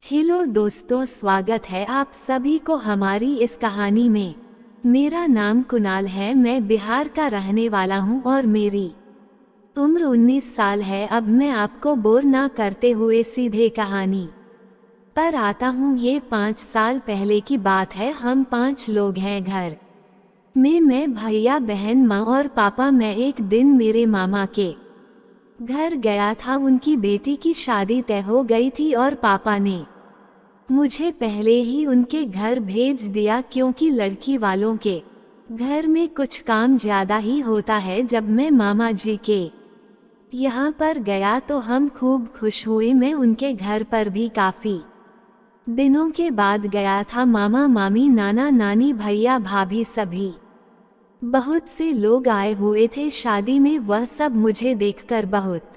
Hello दोस्तों, स्वागत है आप सभी को हमारी इस कहानी में। मेरा नाम कुणाल है, मैं बिहार का रहने वाला हूँ और मेरी उम्र 19 साल है। अब मैं आपको बोर ना करते हुए सीधे कहानी पर आता हूँ। ये 5 साल पहले की बात है। हम 5 लोग हैं घर में, मैं, भैया, बहन, माँ और पापा। मैं एक दिन मेरे मामा के घर गया था। उनकी बेटी की शादी तय हो गई थी और पापा ने मुझे पहले ही उनके घर भेज दिया, क्योंकि लड़की वालों के घर में कुछ काम ज्यादा ही होता है। जब मैं मामा जी के यहाँ पर गया तो हम खूब खुश हुए। मैं उनके घर पर भी काफी दिनों के बाद गया था। मामा मामी, नाना नानी, भैया भाभी, सभी बहुत से लोग आए हुए थे शादी में। वह सब मुझे देखकर बहुत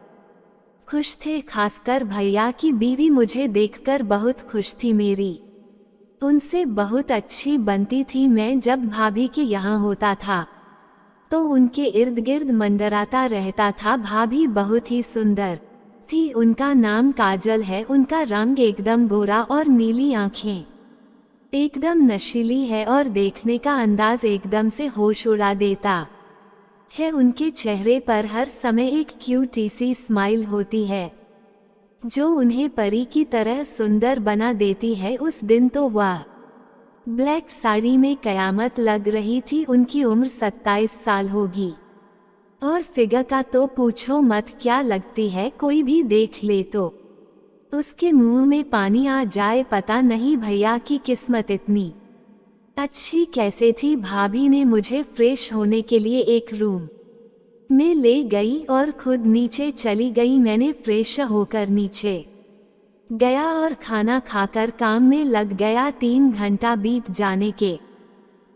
खुश थे, खासकर भैया की बीवी मुझे देखकर बहुत खुश थी। मेरी उनसे बहुत अच्छी बनती थी। मैं जब भाभी के यहाँ होता था तो उनके इर्द गिर्द मंडराता रहता था। भाभी बहुत ही सुंदर थी। उनका नाम काजल है। उनका रंग एकदम गोरा और नीली आंखें एकदम नशीली है और देखने का अंदाज एकदम से होश उड़ा देता है। उनके चेहरे पर हर समय एक क्यूटी सी स्माइल होती है जो उन्हें परी की तरह सुंदर बना देती है। उस दिन तो वह ब्लैक साड़ी में कयामत लग रही थी। उनकी उम्र 27 साल होगी और फिगर का तो पूछो मत, क्या लगती है। कोई भी देख ले तो उसके मुंह में पानी आ जाए। पता नहीं भैया की किस्मत इतनी अच्छी कैसे थी। भाभी ने मुझे फ्रेश होने के लिए एक रूम में ले गई और खुद नीचे चली गई। मैंने फ्रेश होकर नीचे गया और खाना खाकर काम में लग गया। 3 घंटा बीत जाने के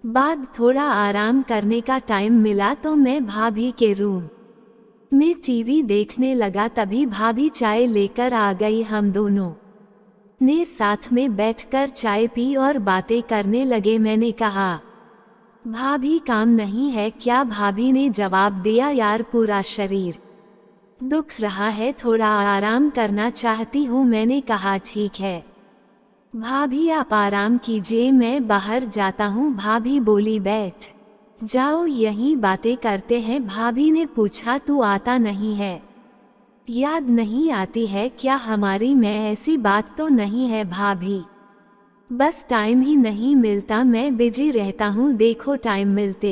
बाद थोड़ा आराम करने का टाइम मिला तो मैं भाभी के रूम में टीवी देखने लगा। तभी भाभी चाय लेकर आ गई। हम दोनों ने साथ में बैठकर चाय पी और बातें करने लगे। मैंने कहा, भाभी काम नहीं है क्या? भाभी ने जवाब दिया, यार पूरा शरीर दुख रहा है, थोड़ा आराम करना चाहती हूँ। मैंने कहा ठीक है भाभी, आप आराम कीजिए, मैं बाहर जाता हूँ। भाभी बोली, बैठ जाओ, यहीं बातें करते हैं। भाभी ने पूछा, तू आता नहीं है? याद नहीं आती है क्या हमारी? मैं ऐसी बात तो नहीं है भाभी, बस टाइम ही नहीं मिलता, मैं बिजी रहता हूँ। देखो टाइम मिलते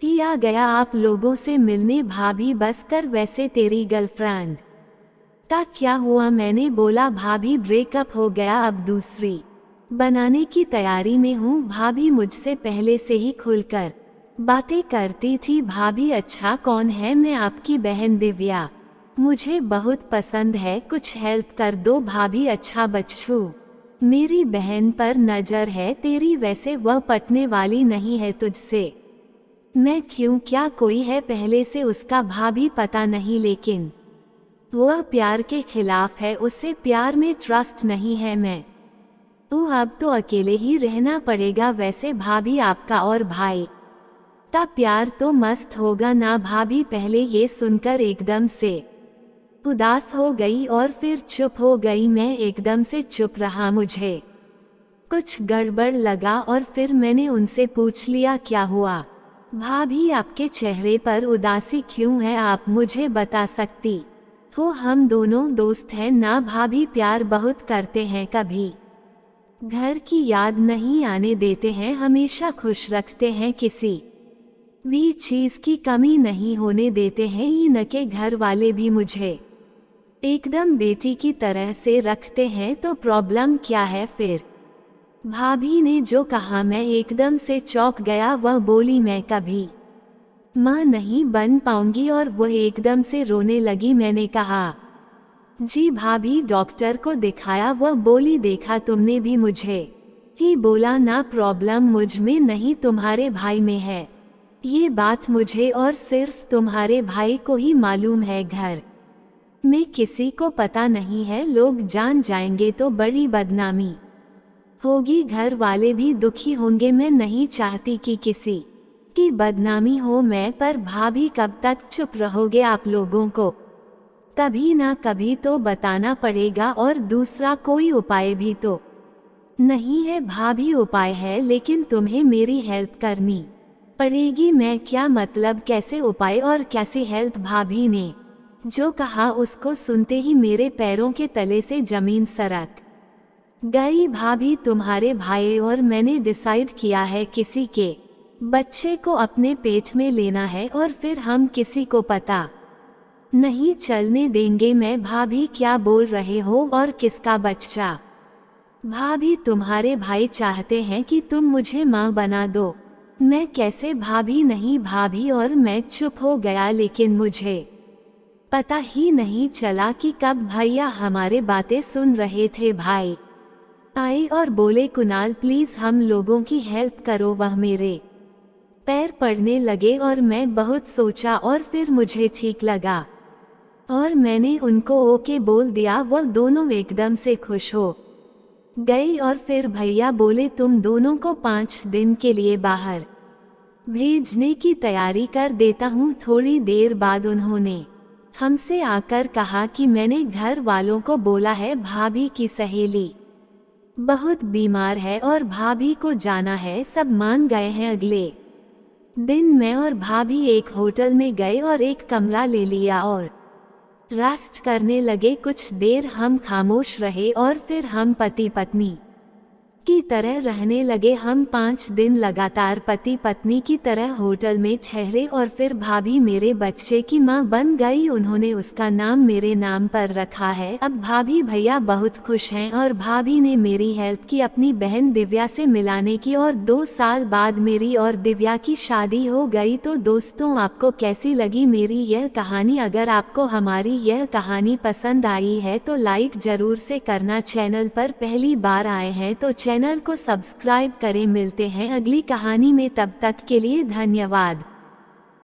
ही आ गया आप लोगों से मिलने। भाभी बस कर, वैसे तेरी गर्लफ्रेंड का क्या हुआ? मैंने बोला, भाभी ब्रेकअप हो गया, अब दूसरी बनाने की तैयारी में हूँ। भाभी मुझसे पहले से ही खुलकर बातें करती थी। भाभी, अच्छा कौन है? मैं आपकी बहन दिव्या, मुझे बहुत पसंद है, कुछ हेल्प कर दो। भाभी, अच्छा बच्चू, मेरी बहन पर नजर है तेरी, वैसे वह पटने वाली नहीं है तुझसे। मैं क्यों, क्या कोई है पहले से उसका? भाभी पता नहीं, लेकिन वह प्यार के खिलाफ है, उसे प्यार में ट्रस्ट नहीं है। मैं अब तो अकेले ही रहना पड़ेगा। वैसे भाभी, आपका और भाई का प्यार तो मस्त होगा ना? भाभी पहले ये सुनकर एकदम से उदास हो गई और फिर चुप हो गई। मैं एकदम से चुप रहा, मुझे कुछ गड़बड़ लगा और फिर मैंने उनसे पूछ लिया, क्या हुआ भाभी, आपके चेहरे पर उदासी क्यों है? आप मुझे बता सकती हो? हम दोनों दोस्त हैं ना भाभी, प्यार बहुत करते हैं, कभी घर की याद नहीं आने देते हैं, हमेशा खुश रखते हैं, किसी भी चीज की कमी नहीं होने देते हैं। इनके घर वाले भी मुझे एकदम बेटी की तरह से रखते हैं, तो प्रॉब्लम क्या है फिर? भाभी ने जो कहा मैं एकदम से चौंक गया। वह बोली, मैं कभी माँ नहीं बन पाऊंगी, और वह एकदम से रोने लगी। मैंने कहा, जी भाभी, डॉक्टर को दिखाया? वह बोली, देखा तुमने भी मुझे ही बोला ना, प्रॉब्लम मुझ में नहीं तुम्हारे भाई में है। ये बात मुझे और सिर्फ तुम्हारे भाई को ही मालूम है, घर में किसी को पता नहीं है। लोग जान जाएंगे तो बड़ी बदनामी होगी, घर वाले भी दुखी होंगे। मैं नहीं चाहती कि किसी की बदनामी हो। मैं पर भाभी, कब तक चुप रहोगे? आप लोगों को कभी ना कभी तो बताना पड़ेगा, और दूसरा कोई उपाय भी तो नहीं है भाभी। उपाय है, लेकिन तुम्हें मेरी हेल्प करनी पड़ेगी। मैं क्या मतलब कैसे उपाय और कैसे हेल्प? भाभी ने जो कहा उसको सुनते ही मेरे पैरों के तले से जमीन सरक गई। भाभी, तुम्हारे भाई और मैंने डिसाइड किया है किसी के बच्चे को अपने पेट में लेना है, और फिर हम किसी को पता नहीं चलने देंगे। मैं भाभी क्या बोल रहे हो? और किसका बच्चा? भाभी, तुम्हारे भाई चाहते हैं कि तुम मुझे माँ बना दो। मैं कैसे? भाभी नहीं भाभी। और मैं चुप हो गया, लेकिन मुझे पता ही नहीं चला कि कब भैया हमारे बातें सुन रहे थे। भाई आए और बोले, कुणाल प्लीज हम लोगों की हेल्प करो। वह मेरे पैर पड़ने लगे और मैं बहुत सोचा, और फिर मुझे ठीक लगा और मैंने उनको ओके बोल दिया। वो दोनों एकदम से खुश हो गई। और फिर भैया बोले, तुम दोनों को 5 दिन के लिए बाहर भेजने की तैयारी कर देता हूँ। थोड़ी देर बाद उन्होंने हमसे आकर कहा कि मैंने घर वालों को बोला है भाभी की सहेली बहुत बीमार है और भाभी को जाना है। सब मान गए हैं। अगले दिन मैं और भाभी एक होटल में गए और एक कमरा ले लिया और रेस्ट करने लगे। कुछ देर हम खामोश रहे और फिर हम पति पत्नी की तरह रहने लगे। हम 5 दिन लगातार पति पत्नी की तरह होटल में ठहरे, और फिर भाभी मेरे बच्चे की माँ बन गई। उन्होंने उसका नाम मेरे नाम पर रखा है। अब भाभी भैया बहुत खुश हैं, और भाभी ने मेरी हेल्प की अपनी बहन दिव्या से मिलाने की, और 2 साल बाद मेरी और दिव्या की शादी हो गई। तो दोस्तों, आपको कैसी लगी मेरी यह कहानी? अगर आपको हमारी यह कहानी पसंद आई है तो लाइक जरूर से करना। चैनल पर पहली बार आए हैं तो चैनल को सब्सक्राइब करें। मिलते हैं अगली कहानी में, तब तक के लिए धन्यवाद।